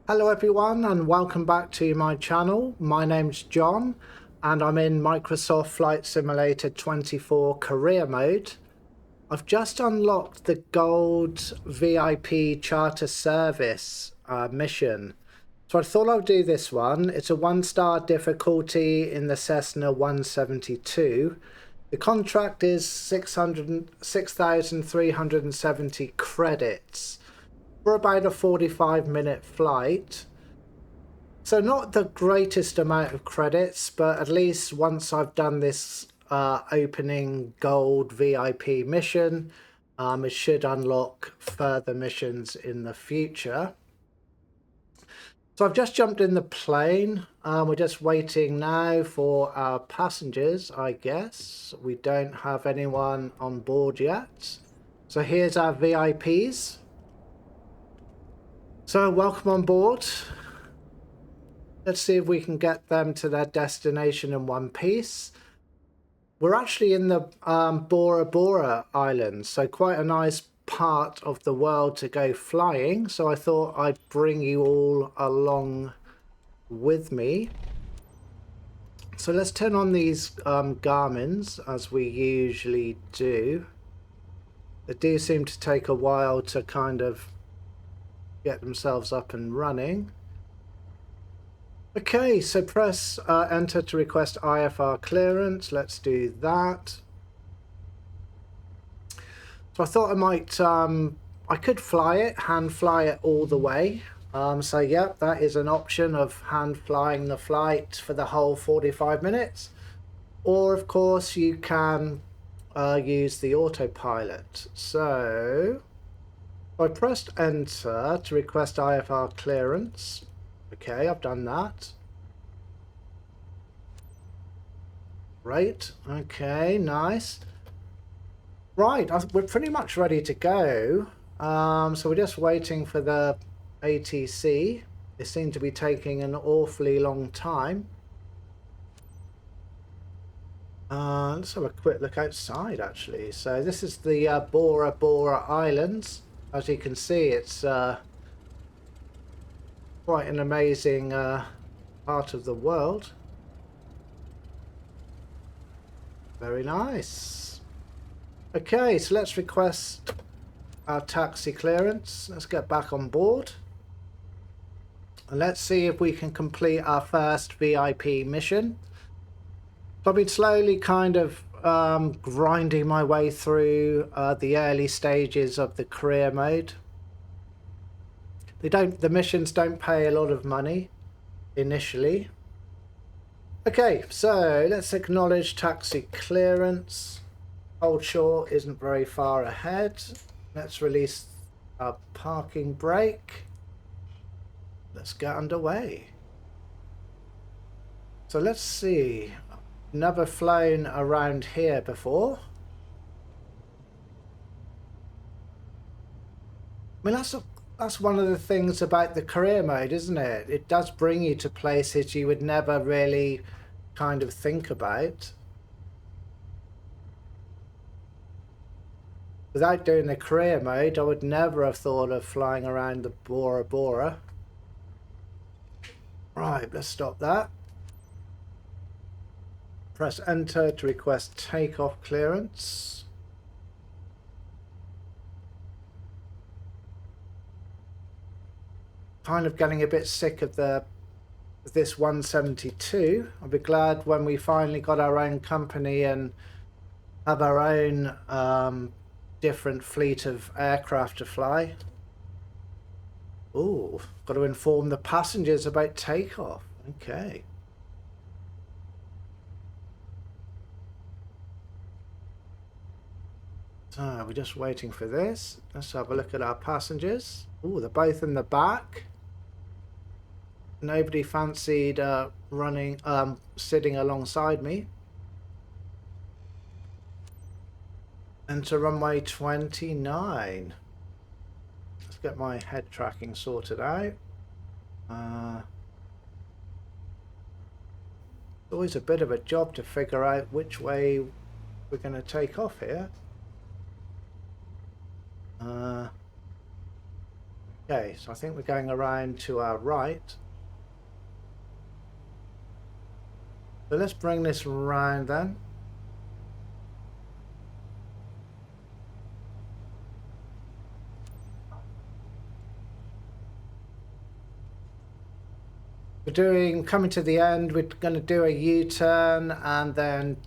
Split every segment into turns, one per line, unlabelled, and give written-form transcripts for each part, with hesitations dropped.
Hello everyone and welcome back to my channel. My name's John and I'm in Microsoft Flight Simulator 24 career mode. I've just unlocked the gold VIP charter service mission. So I thought I'd do this one. It's a 1-star difficulty in the Cessna 172. The contract is 6,370 credits for about a 45-minute flight. So not the greatest amount of credits, but at least once I've done this opening gold VIP mission, it should unlock further missions in the future. So I've just jumped in the plane. We're just waiting now for our passengers, I guess. We don't have anyone on board yet. So here's our VIPs. So welcome on board. Let's see if we can get them to their destination in one piece. We're actually in the Bora Bora Islands, so quite a nice part of the world to go flying. So I thought I'd bring you all along with me. So let's turn on these Garmins as we usually do. They do seem to take a while to kind of get themselves up and running. Okay, so press enter to request IFR clearance. Let's do that. So I thought I might, I could fly it, hand fly it all the way. So yeah, that is an option of hand flying the flight for the whole 45 minutes. Or of course you can use the autopilot. So I pressed enter to request IFR clearance. Okay, I've done that. Right, okay, nice. Right, we're pretty much ready to go. So we're just waiting for the ATC. They seem to be taking an awfully long time. Let's have a quick look outside, actually. So this is the Bora Bora Islands. As you can see, it's quite an amazing part of the world. Very nice. Okay, so let's request our taxi clearance. Let's get back on board. And let's see if we can complete our first VIP mission. So I've been slowly kind of grinding my way through the early stages of the career mode. The missions don't pay a lot of money initially. Okay, so let's acknowledge taxi clearance. Hold short isn't very far ahead. Let's release our parking brake. Let's get underway. So let's see. Never flown around here before. I mean, that's one of the things about the career mode, isn't it? It does bring you to places you would never really kind of think about. Without doing the career mode, I would never have thought of flying around the Bora Bora. Right, let's stop that. Press enter to request takeoff clearance. Kind of getting a bit sick of this 172. I'll be glad when we finally got our own company and have our own different fleet of aircraft to fly. Ooh, got to inform the passengers about takeoff. Okay. So we're just waiting for this. Let's have a look at our passengers. Ooh, they're both in the back. Nobody fancied sitting alongside me. Enter runway 29. Let's get my head tracking sorted out. Always a bit of a job to figure out which way we're going to take off here. Okay, so I think we're going around to our right. So let's bring this around then. Coming to the end, we're going to do a U-turn and then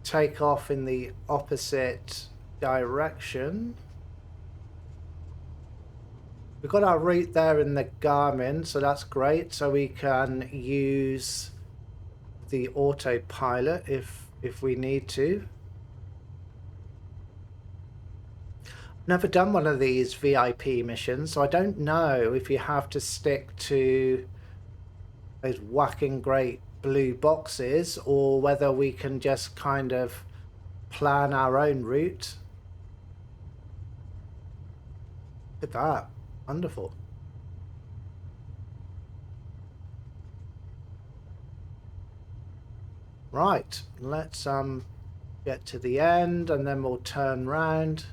take off in the opposite direction. We've got our route there in the Garmin, so that's great. So we can use the autopilot if we need to. Never done one of these VIP missions, so I don't know if you have to stick to those whacking great blue boxes or whether we can just kind of plan our own route. Look at that. Wonderful. Right, let's get to the end and then we'll turn round.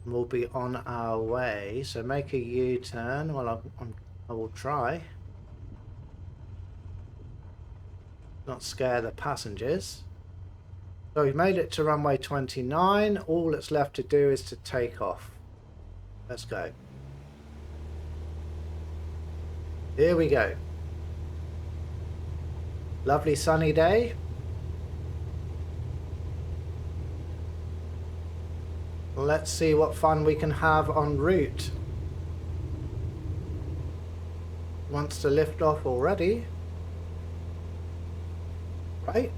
We'll be on our way. So make a U-turn. Well, I will try. Not scare the passengers. So we've made it to runway 29. All that's left to do is to take off. Let's go. Here we go. Lovely sunny day. Let's see what fun we can have en route. Wants to lift off already. Right.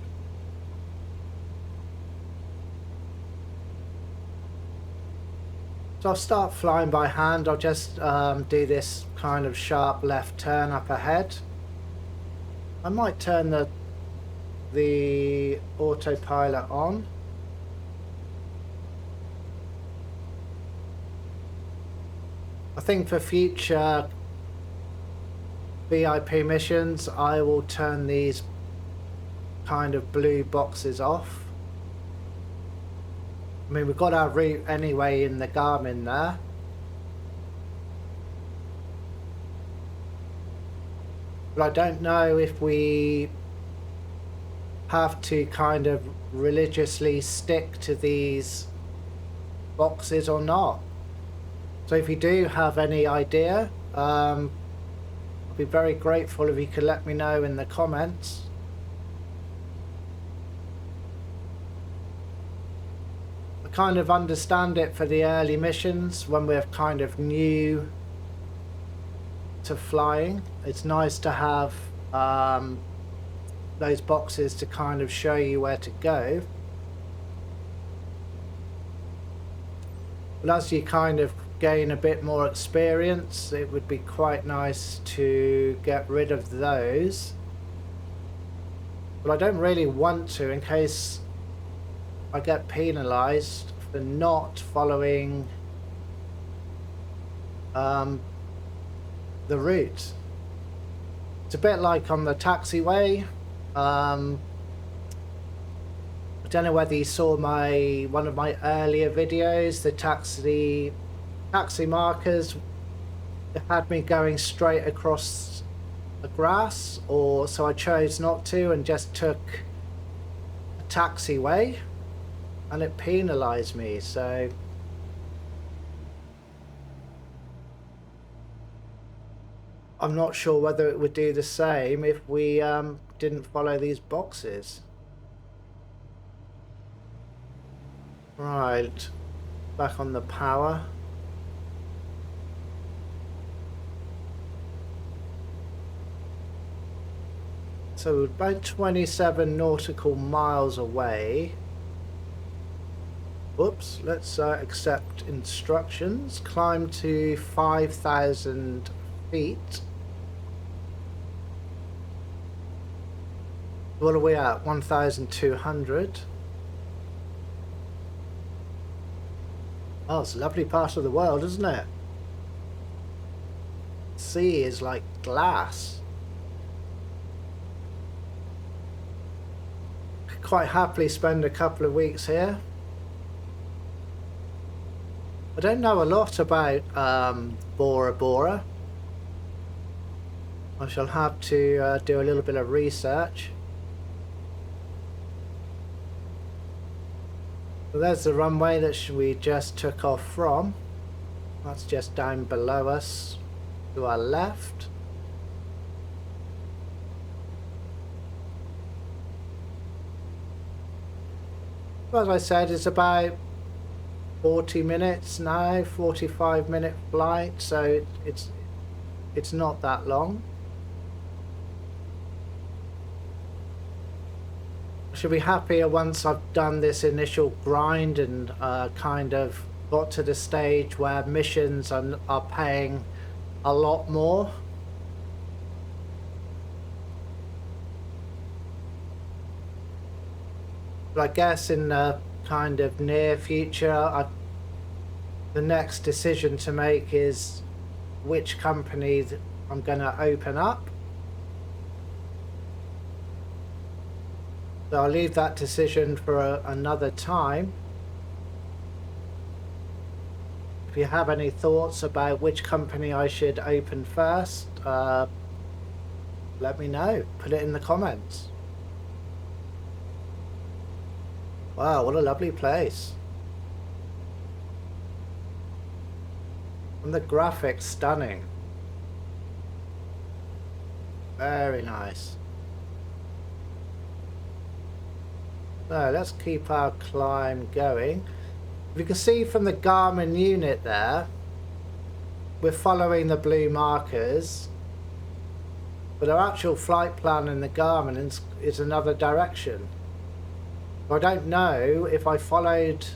So I'll start flying by hand. I'll just do this kind of sharp left turn up ahead. I might turn the autopilot on. I think for future VIP missions, I will turn these kind of blue boxes off. I mean, we've got our route anyway in the Garmin there. But I don't know if we have to kind of religiously stick to these boxes or not. So if you do have any idea, I'd be very grateful if you could let me know in the comments. I kind of understand it for the early missions when we're kind of new to flying. It's nice to have those boxes to kind of show you where to go. But as you kind of gain a bit more experience, it would be quite nice to get rid of those. But I don't really want to, in case I get penalized for not following the route. It's a bit like on the taxiway. I don't know whether you saw one of my earlier videos, the taxi markers had me going straight across the grass, so I chose not to and just took a taxiway, and it penalized me. So I'm not sure whether it would do the same if we didn't follow these boxes. Right, back on the power. So we're about 27 nautical miles away. Whoops, let's accept instructions. Climb to 5,000 feet. What are we at? 1,200. Oh, it's a lovely part of the world, isn't it? The sea is like glass. Could quite happily spend a couple of weeks here. I don't know a lot about Bora Bora. I shall have to do a little bit of research. So there's the runway that we just took off from. That's just down below us to our left. As I said, it's about 40 minutes now, 45-minute flight, so it's not that long. I should be happier once I've done this initial grind and kind of got to the stage where missions are paying a lot more. But I guess in the kind of near future, the next decision to make is which company I'm going to open up. So I'll leave that decision for another time. If you have any thoughts about which company I should open first, let me know. Put it in the comments. Wow, what a lovely place. And the graphics stunning. Very nice. So let's keep our climb going. If you can see from the Garmin unit there, we're following the blue markers, but our actual flight plan in the Garmin is another direction. I don't know if I followed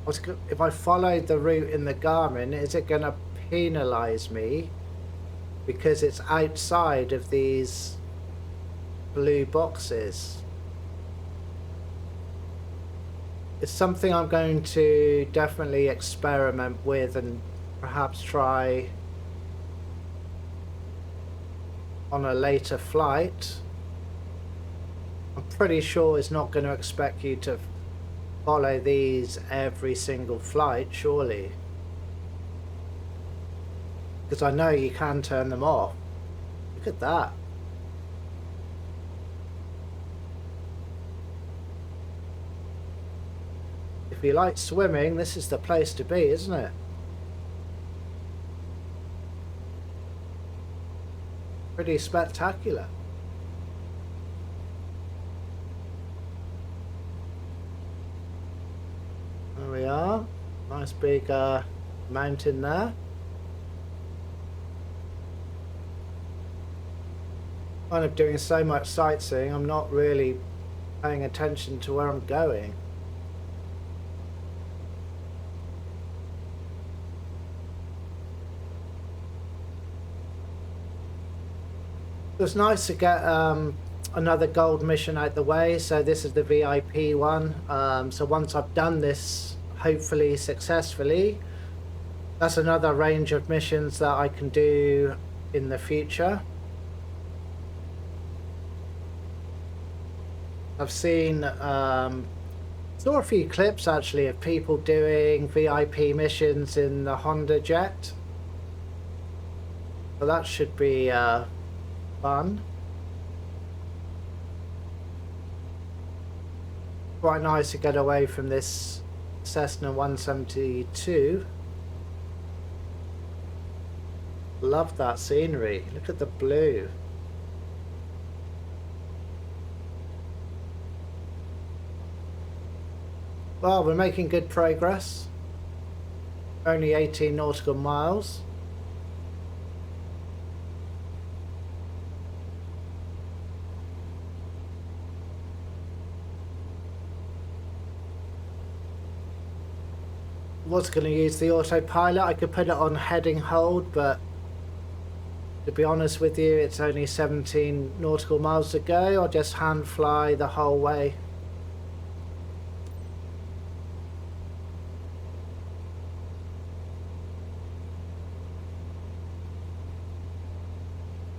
the route in the Garmin, is it going to penalize me because it's outside of these blue boxes? It's something I'm going to definitely experiment with and perhaps try on a later flight. I'm pretty sure it's not going to expect you to follow these every single flight, surely. Because I know you can turn them off. Look at that. If you like swimming, this is the place to be, isn't it? Pretty spectacular. There we are. Nice big mountain there. Kind of doing so much sightseeing, I'm not really paying attention to where I'm going. It was nice to get another gold mission out the way, so this is the VIP one. So once I've done this, hopefully successfully, that's another range of missions that I can do in the future. I've seen, saw a few clips actually of people doing VIP missions in the Honda Jet. So that should be fun. Quite nice to get away from this Cessna 172. Love that scenery. Look at the blue. Well, we're making good progress. Only 18 nautical miles. Was going to use the autopilot. I could put it on heading hold, but to be honest with you, it's only 17 nautical miles to go. I'll just hand fly the whole way.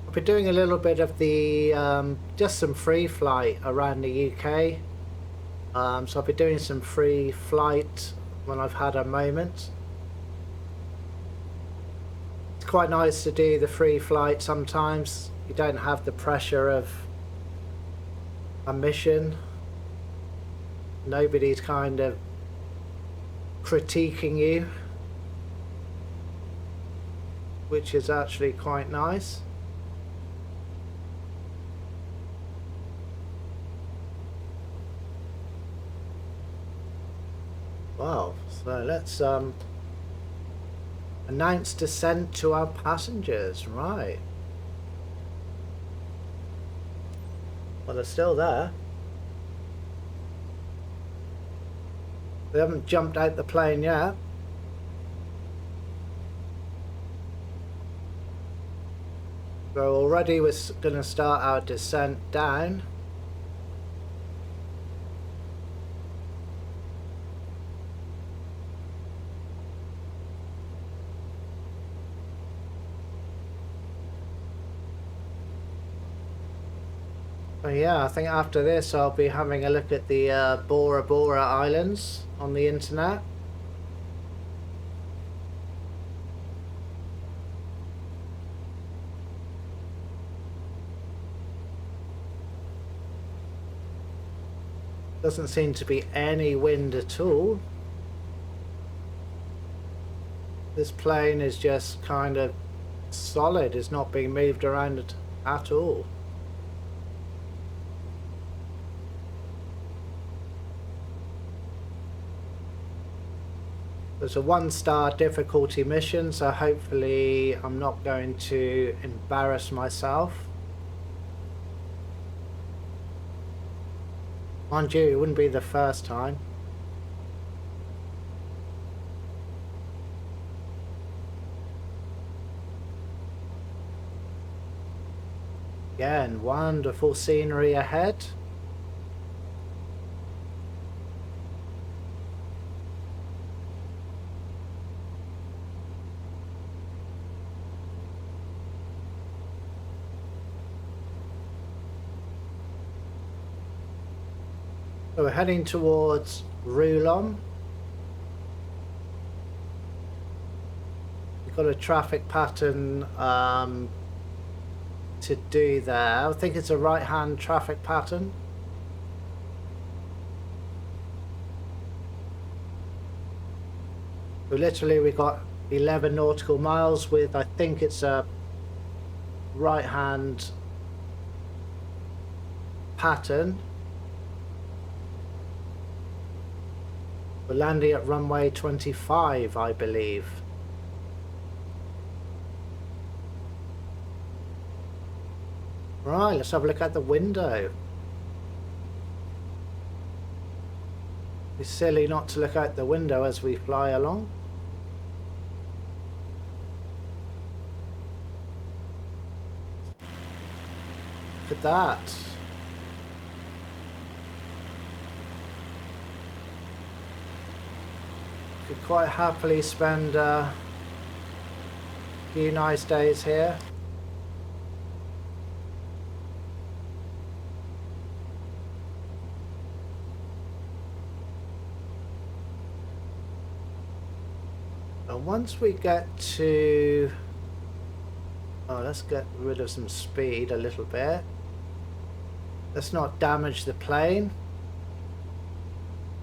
I'll be doing a little bit of the just some free flight around the UK. So I'll be doing some free flight when I've had a moment. It's quite nice to do the free flight sometimes. You don't have the pressure of a mission. Nobody's kind of critiquing you, which is actually quite nice. Wow, so let's announce descent to our passengers, right. Well, they're still there. They haven't jumped out the plane yet. So already we're going to start our descent down. So yeah, I think after this I'll be having a look at the Bora Bora Islands on the internet. Doesn't seem to be any wind at all. This plane is just kind of solid, it's not being moved around at all. It's a 1-star difficulty mission, so hopefully I'm not going to embarrass myself. Mind you, it wouldn't be the first time. Again, wonderful scenery ahead. So we're heading towards Rulon. We've got a traffic pattern to do there. I think it's a right-hand traffic pattern. So literally we got 11 nautical miles with, I think it's a right-hand pattern. We're landing at runway 25, I believe. Right, let's have a look out the window. It's silly not to look out the window as we fly along. Look at that. Could quite happily spend a few nice days here. And once we get to... Oh, let's get rid of some speed a little bit. Let's not damage the plane.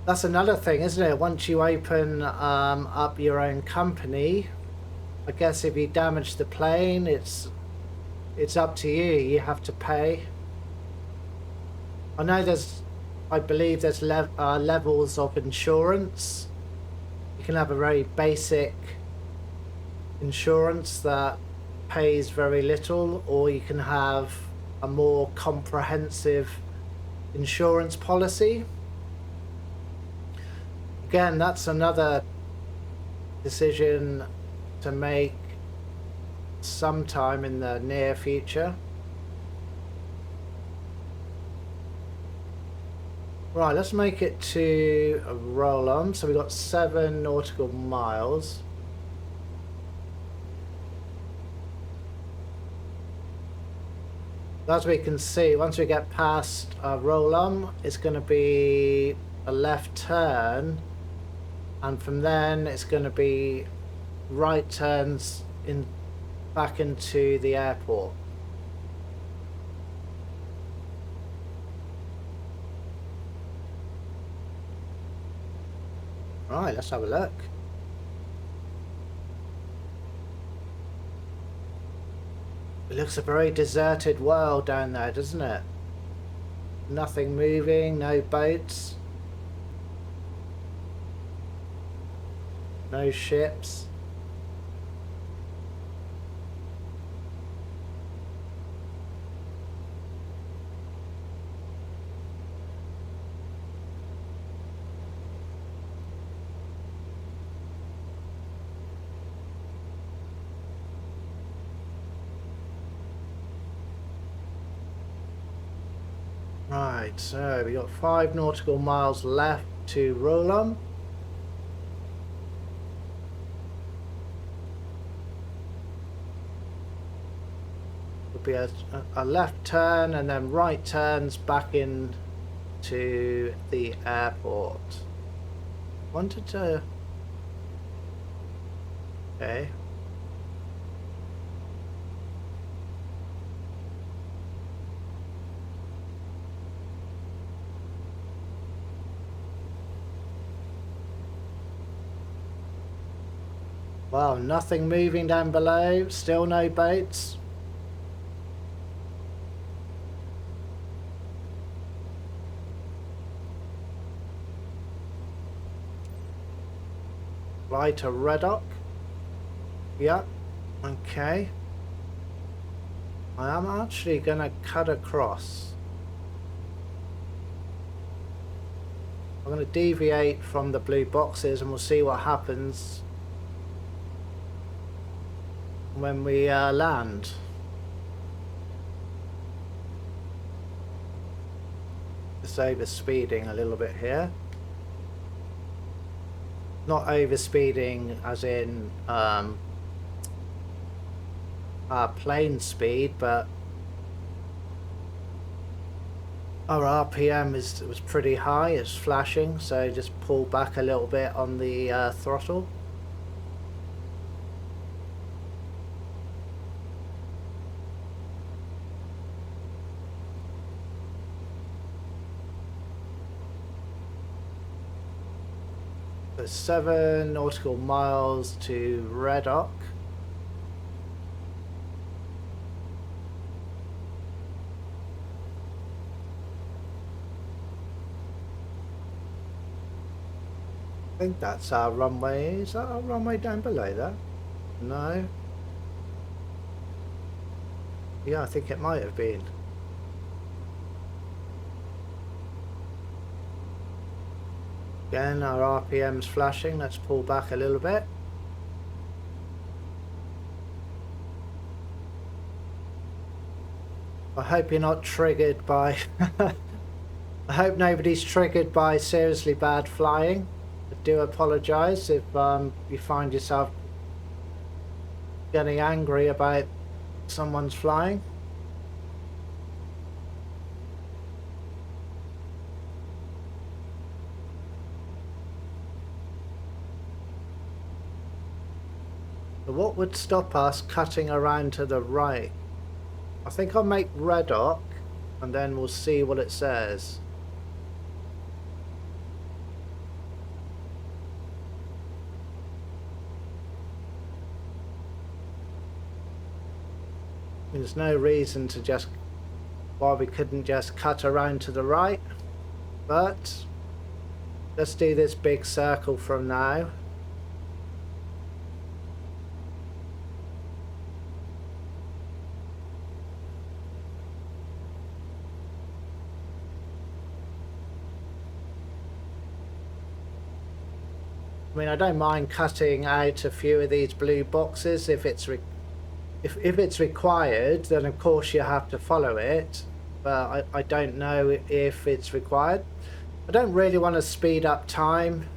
That's another thing, isn't it? Once you open up your own company, I guess if you damage the plane, it's up to you. You have to pay. I know I believe there's levels of insurance. You can have a very basic insurance that pays very little, or you can have a more comprehensive insurance policy. Again, that's another decision to make sometime in the near future. Right, let's make it to a roll on. So we've got 7 nautical miles. As we can see, once we get past roll on, it's going to be a left turn and from then it's going to be right turns in back into the airport. Right, let's have a look. It looks a very deserted world down there, doesn't it? Nothing moving, no boats, no ships. Right, so we got 5 nautical miles left to Rolam. Would be a left turn and then right turns back in to the airport. Wanted to... Okay. Wow, nothing moving down below, still no boats. Fly to Reddock. Yep, okay. I am actually going to cut across. I'm going to deviate from the blue boxes and we'll see what happens when we land. Just over speeding a little bit here. Not over speeding as in plane speed, but our RPM was pretty high. It's flashing, so just pull back a little bit on the throttle. So 7 nautical miles to Reddock. I think that's our runway. Is that our runway down below there? No. Yeah, I think it might have been. Again, our RPM's flashing. Let's pull back a little bit. I hope you're not triggered by... I hope nobody's triggered by seriously bad flying. I do apologise if you find yourself getting angry about someone's flying. But what would stop us cutting around to the right? I think I'll make Reddock and then we'll see what it says. There's no reason to just, why we couldn't just cut around to the right, but let's do this big circle from now. I mean, I don't mind cutting out a few of these blue boxes if it's if it's required, then of course you have to follow it, but I don't know if it's required. I don't really want to speed up time.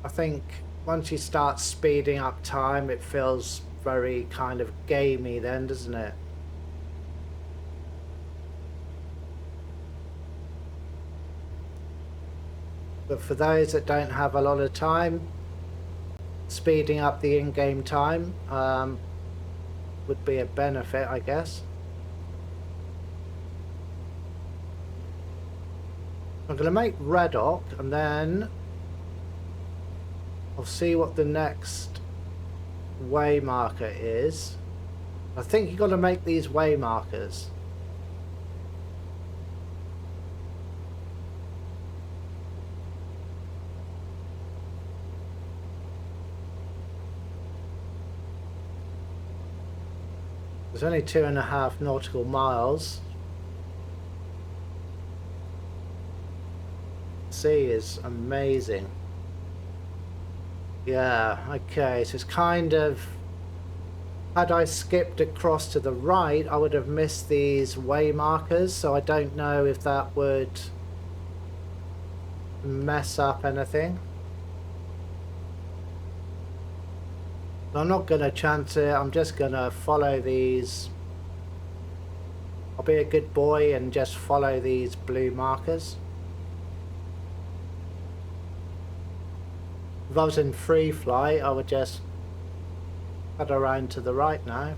I think once you start speeding up time, it feels very kind of gamey then, doesn't it? But for those that don't have a lot of time, speeding up the in-game time would be a benefit, I guess. I'm going to make Redock, and then I'll see what the next way marker is. I think you've got to make these way markers. There's only 2.5 nautical miles. Sea is amazing. Yeah, okay, so it's kind of... Had I skipped across to the right, I would have missed these way markers, so I don't know if that would mess up anything. I'm not going to chance it, I'm just going to follow these. I'll be a good boy and just follow these blue markers. If I was in free flight, I would just head around to the right now.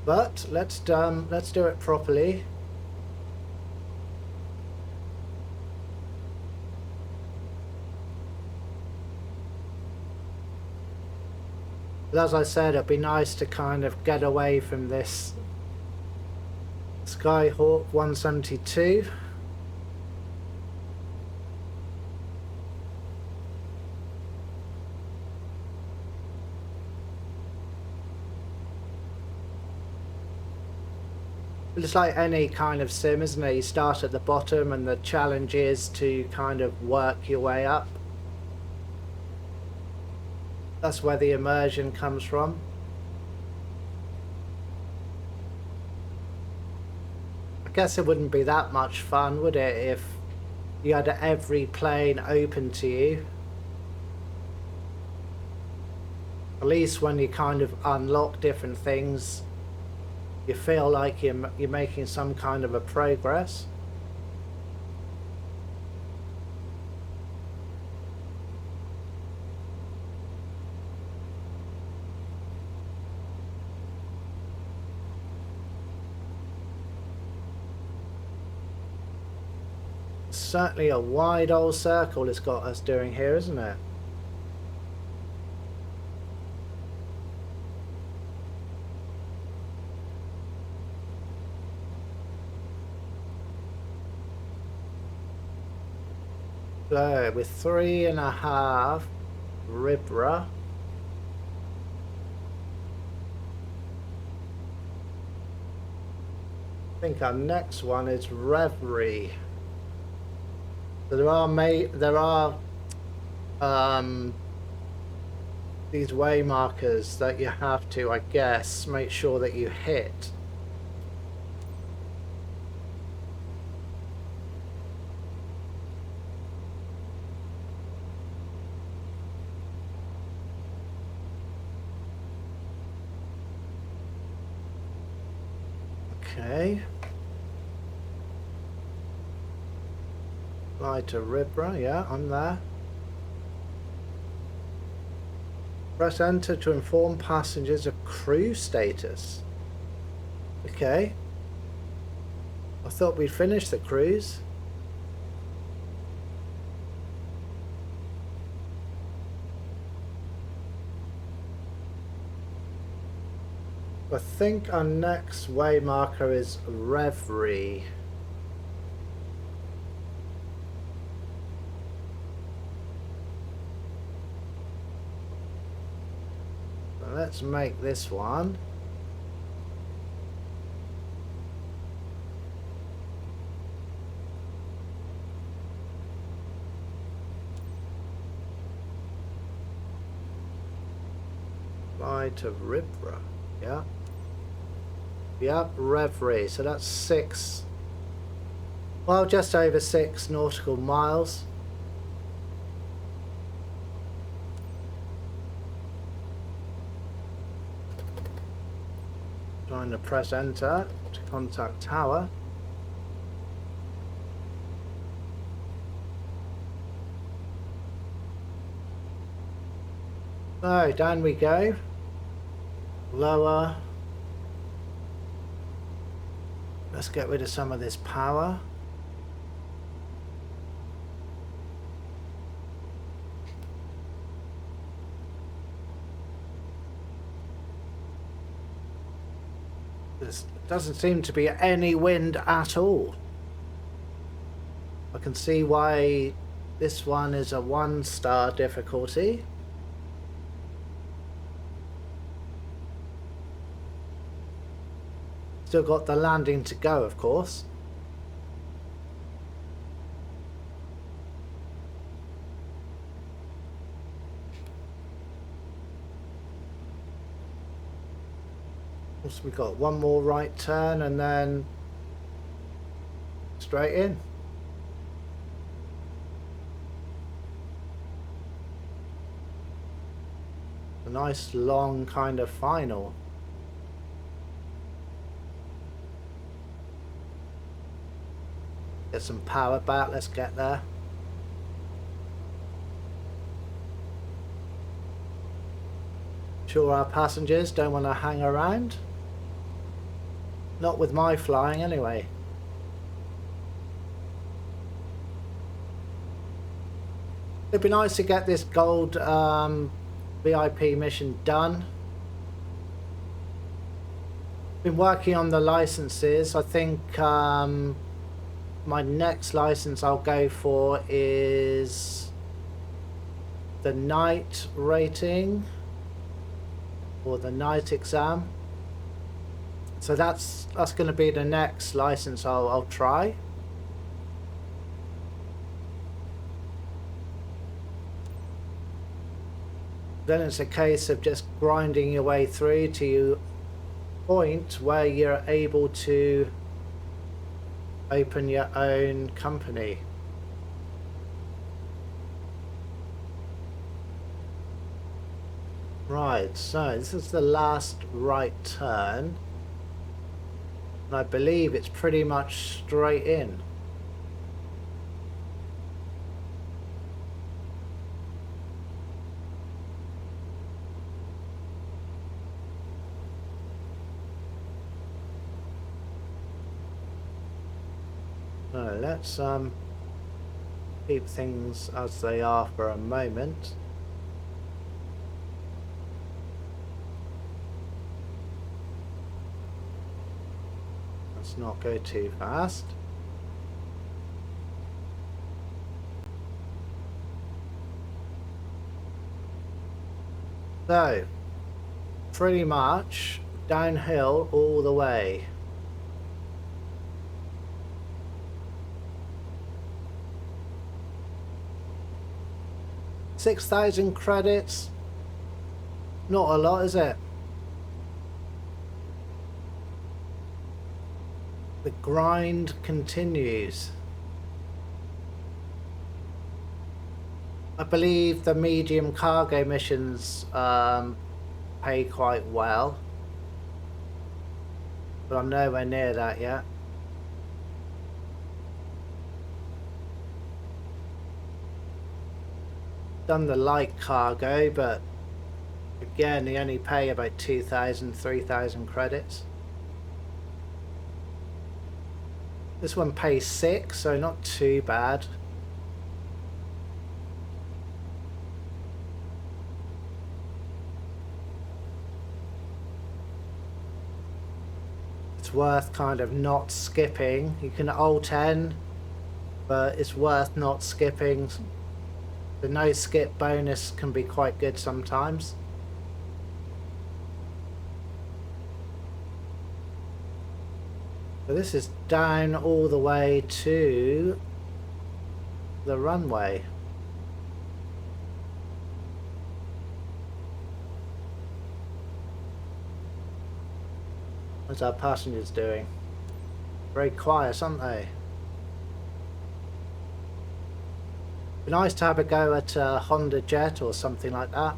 But let's do it properly. But as I said, it'd be nice to kind of get away from this Skyhawk 172. It's like any kind of sim, isn't it? You start at the bottom and the challenge is to kind of work your way up. That's where the immersion comes from. I guess it wouldn't be that much fun, would it, if you had every plane open to you? At least when you kind of unlock different things, you feel like you're making some kind of a progress. Certainly a wide old circle it's got us doing here, isn't it? So with 3.5 Ribra. I think our next one is Reverie. So there are these way markers that you have to, I guess, make sure that you hit. Okay. Fly to Ribra, yeah, I'm there. Press enter to inform passengers of crew status. Okay. I thought we'd finished the cruise. I think our next way marker is Reverie. Let's make this one. Fly to Ribra. Yeah. Yep, Reverie. So that's 6. Well, just over 6 nautical miles. Trying to press enter to contact tower. So down we go. Lower. Let's get rid of some of this power. There doesn't seem to be any wind at all. I can see why this one is a 1-star difficulty. Still got the landing to go, of course. So we've got one more right turn and then straight in. A nice long kind of final. Get some power back, let's get there. Sure, our passengers don't want to hang around. Not with my flying anyway. It'd be nice to get this gold VIP mission done. Been working on the licenses. I think my next license I'll go for is the night rating or the night exam. So that's going to be the next license I'll try. Then it's a case of just grinding your way through to a point where you're able to open your own company. Right, so this is the last right turn. And I believe it's pretty much straight in. So let's keep things as they are for a moment. Let's not go too fast. So, pretty much downhill all the way. $6,000 credits. Not a lot, is it? The grind continues. I believe the medium cargo missions pay quite well, but I'm nowhere near that yet. Done the light cargo, but again they only pay about 2,000, 3,000 credits. This one pays 6, so not too bad. It's worth kind of not skipping. You can alt N, but it's worth not skipping. The no skip bonus can be quite good sometimes. So this is down all the way to the runway. What's our passengers doing? Very quiet, aren't they? Be nice to have a go at a Honda Jet or something like that.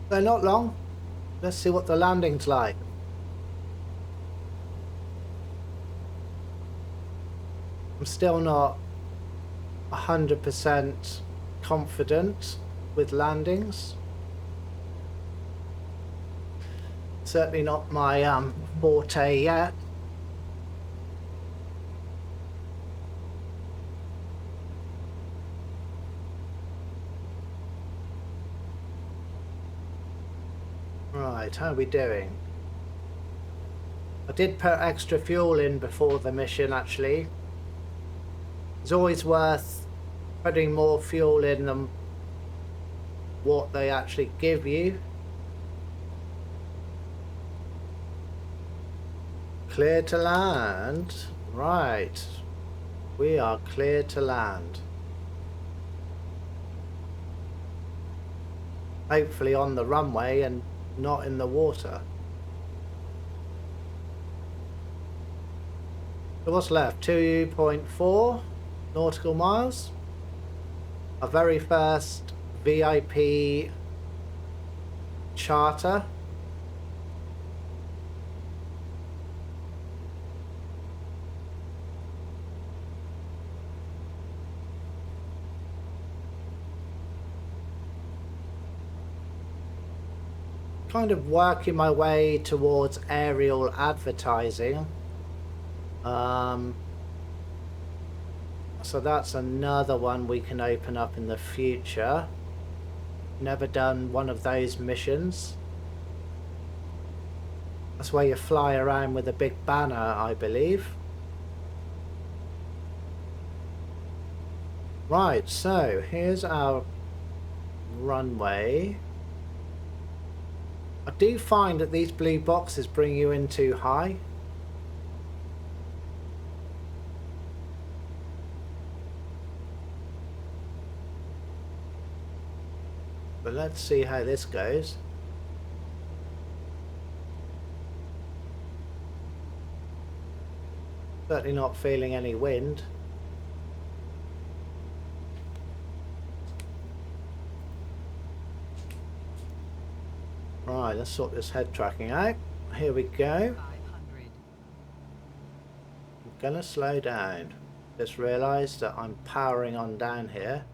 They're not long. Let's see what the landing's like. I'm still not 100% confident with landings. Certainly not my forte yet. Right, how are we doing? I did put extra fuel in before the mission, actually. It's always worth putting more fuel in than what they actually give you. Clear to land. Right. We are clear to land. Hopefully on the runway and not in the water. So what's left? 2.4 nautical miles. Our very first VIP charter. Kind of working my way towards aerial advertising. So that's another one we can open up in the future. Never done one of those missions. That's where you fly around with a big banner, I believe. Right, so here's our runway. I do find that these blue boxes bring you in too high. But let's see how this goes. Certainly not feeling any wind. Right, let's sort this head tracking out. Here we go.
500.
I'm gonna slow down. Just realised that I'm powering on down here.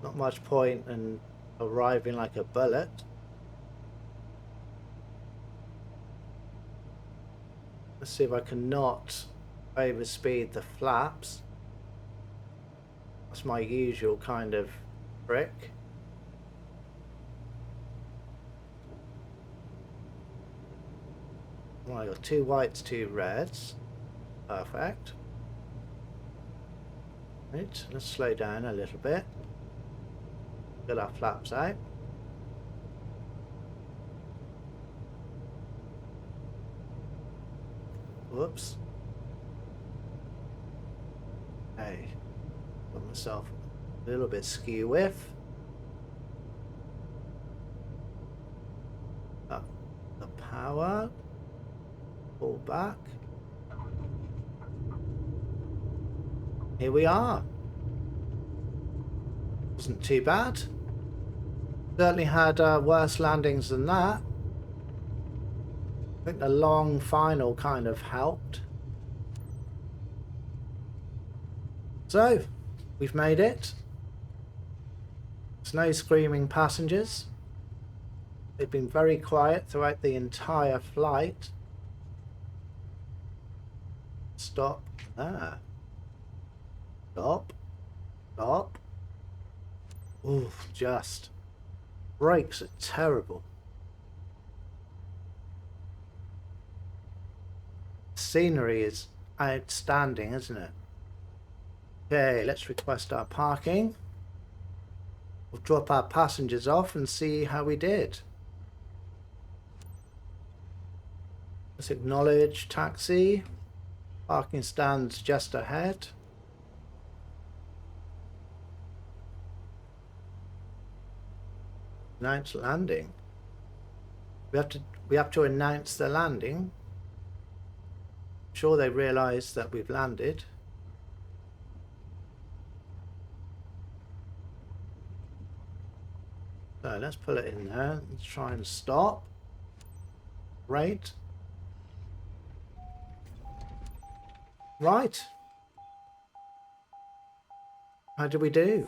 Not much point in arriving like a bullet. Let's see if I can not overspeed the flaps. That's my usual kind of trick. Well, I got 2 whites, 2 reds. Perfect. Right, let's slow down a little bit. Get our flaps out. Whoops. Hey, got myself a little bit skew with. Up the power. Pull back. Here we are. Wasn't too bad. Certainly had worse landings than that. I think the long final kind of helped. So, we've made it. There's no screaming passengers. They've been very quiet throughout the entire flight. Stop there. Stop. Stop. Ooh, just. Brakes are terrible. Scenery is outstanding, isn't it? Okay, let's request our parking. We'll drop our passengers off and see how we did. Let's acknowledge taxi. Parking stands just ahead. Announce landing. We have to announce the landing. I'm sure they realise that we've landed. So let's pull it in there. Let's try and stop. Right. Right. How did we do?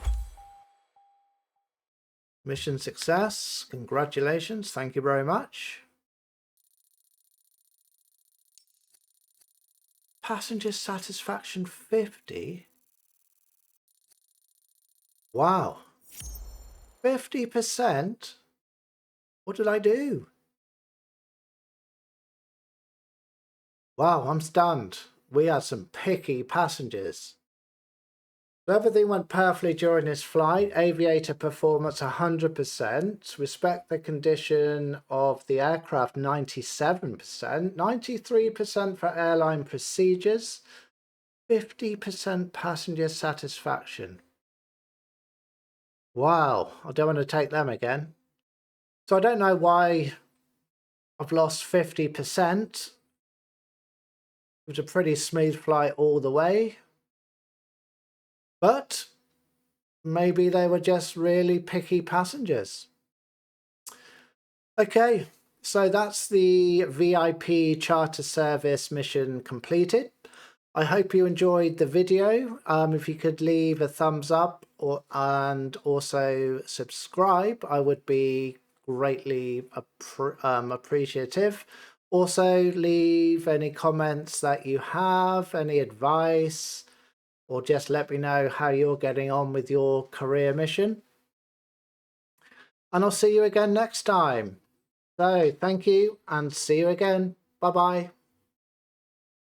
Mission success. Congratulations. Thank you very much. Passenger satisfaction 50. Wow. 50%? What did I do? Wow, I'm stunned. We had some picky passengers. So everything went perfectly during this flight. Aviator performance 100%. Respect the condition of the aircraft 97%. 93% for airline procedures. 50% passenger satisfaction. Wow, I don't want to take them again. So I don't know why I've lost 50%. It was a pretty smooth flight all the way. But maybe they were just really picky passengers. Okay, so that's the VIP charter service mission completed. I hope you enjoyed the video. If you could leave a thumbs up and also subscribe, I would be greatly appreciative. Also, leave any comments that you have, any advice, or just let me know how you're getting on with your career mission. And I'll see you again next time. So thank you and see you again. Bye bye.